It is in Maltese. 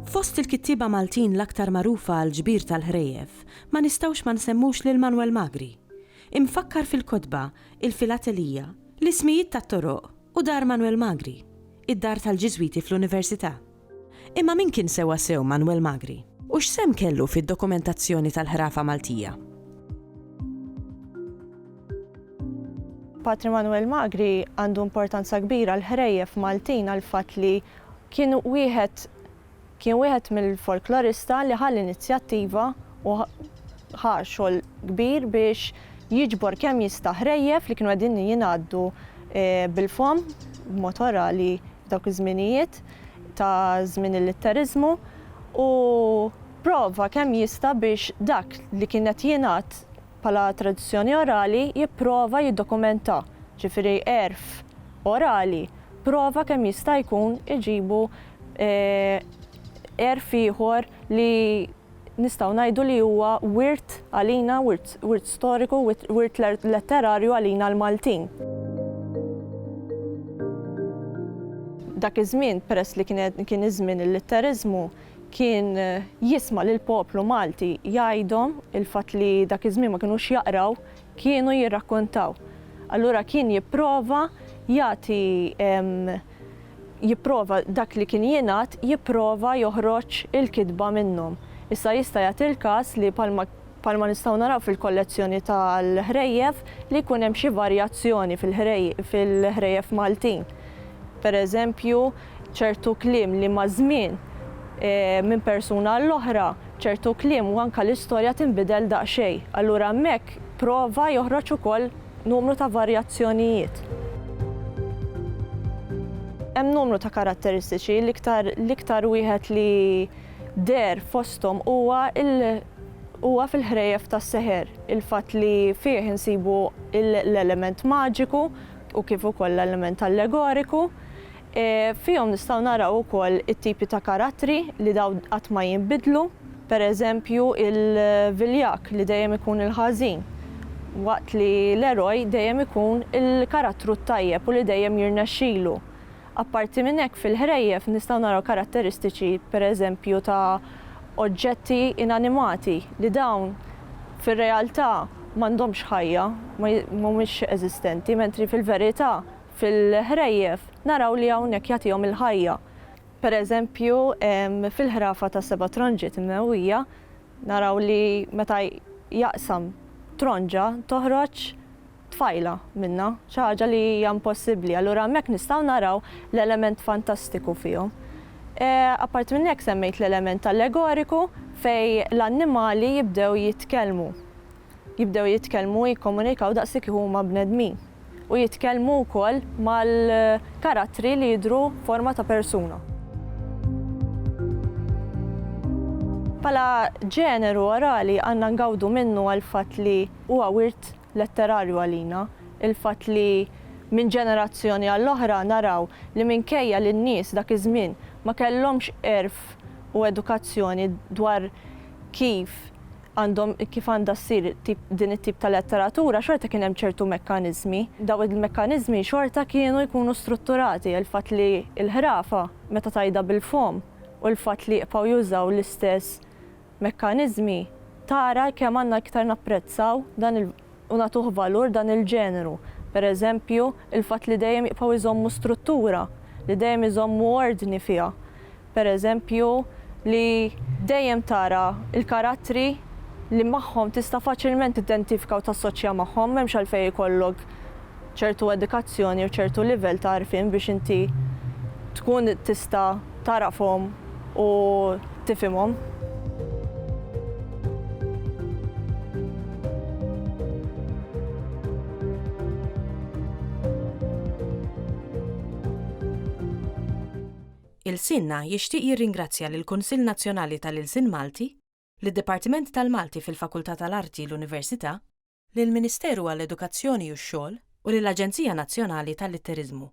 Fost il-kittieba Maltin l-aktar magħrufa għal ġbir tal-ħrejjef, ma nistgħux ma nsemmux lil Manuel Magri. Imfakkar fil-kotba, il-filatelija, l-ismijiet tat-toroq u dar Manuel Magri, id-dar tal-Ġiżwiti fl-Università. Imma min kien sew Manuel Magri? U x'sem kellu fid-dokumentazzjoni tal-ħrafa Maltija? Patri Manuel Magri għandu importanza kbira l-ħrejjef Maltin għal fatt li kien wieħed mill-folklorista li ħall inizjattiva u ħar xogħol kbir biex jiġbor kemm jista' ħrejjef li kienu qegħdin jingħaddu bil-fom b'mod orali dawk iż-żminijiet ta' żmien il-litteriżmu u prova kemm jista' biex dak li kien qed jingħad bħala tradizzjoni orali jipprova jiddokumenta. Ġifieri erf orali prova kemm jista' jkun iġibu erf ieħor li nistgħu ngħidu li huwa wirt għalina, wirt storiku, wirt letterarju għalina l-Maltin. Dak iż-żmien peress li kien iż-żmien il-litteriżmu kien jisma' lil poplu Malti jgħidhom il-fatt li dak iż-żmien ma kinux jaqraw, kienu jirrakkontaw. Allura kien jipprova jagħti jipprova dak li kien jingħad jipprova joħroġ il-kitba minnhom. Issa jista' jagħti il-każ li bħalma nistgħu naraw fil-kollezzjoni tal-ħrejjef li jkun hemm xi varjazzjoni fil-ħrejjef Maltin. Pereżempju, ċertu kliem li ma' żmien minn persuna l-oħra, ċertu kliem u anke l-istorja tinbidel daqsxejn. Allura hemmhekk prova joħroġ ukoll numru ta' varjazzjonijiet. Hemm numru ta' karatteristiċi l-iktar wieħed li der fosthom huwa fil-ħrejjef tas-seħer. Il-fatt li fih insibu l-element maġiku u kif ukoll l-element allegoriku. Fihom nistgħu naraw ukoll it-tipi ta' karattri li dawn qatt ma jinbidlu. Pereżempju il-viljak li dejjem ikun il-ħażin, waqt li l-eroj dejjem ikun il-karattru tajjeb u li dejjem jirnexxielu. Apparti minn hekk fil-ħrejjef nistgħu naraw karatteristiċi pereżempju ta' oġġetti inanimati li dawn fir-realtà m'għandhomx ħajja, mhumiex eżistenti, mentri fil-verità fil-ħrejjef naraw li hawnhekk jagħtihom il-ħajja. Pereżempju fil-ħrafa ta' seba' tronġiet imnewwija naraw li meta jaqsam tronġa toħroġ tfajla minnha, xi ħaġa li hija impossibbli. Allura hemmhekk nistgħu naraw l-element fantastiku fihom. Apparti minn hekk semmejt l-element allegoriku fejn l-annimali jibdew jitkellmu. Jibdew jitkellmu jikkomunikaw daqshekk huma bnedmin. U jitkellmu wkoll mal-karattri li jidhru forma ta' persuna. Bħala ġeneru orali għandna ngawdu minnu għal fatt li huwa wirt letterarju għalina, il-fatt li minn ġenerazzjoni għall-oħra naraw li minkejja li n-nies dak iż-żmien ma kellhomx erf u edukazzjoni dwar kif għandha ssir din it-tip ta' letteratura, xorta kien hemm ċertu mekkaniżmi. Daw il-mekkaniżmi xorta kienu jkunu strutturati, il-fatt li l-ħrafa meta tajda bil-fom u l-fatt li jibqgħu jużaw l-istess mekkaniżmi tara kemm għandna iktar napprezzaw u nagħtuh valur dan il-ġeneru. Pereżempju, il-fatt li dejjem jibqgħu jżommu struttura, li dejjem iżommu ordni fiha. Pereżempju, li dejjem tara il-karattri li magħhom tista' faċilment tidentifika u tassoċja magħhom, m'hemmx għalfejn ikollok ċertu edukazzjoni u ċertu livell ta' għarfien biex inti tkun tista' tarafhom u tifhimhom. Il-Sinna jixtieq jirringrazzja lill-Kunsill Nazzjonali tal-Ilsien Malti, lid-Dipartiment tal-Malti fil-Fakultà tal-Arti l-Università, lill-Ministeru għall-Edukazzjoni u x-Xogħol u lill-Aġenzija Nazzjonali tal-Litteriżmu.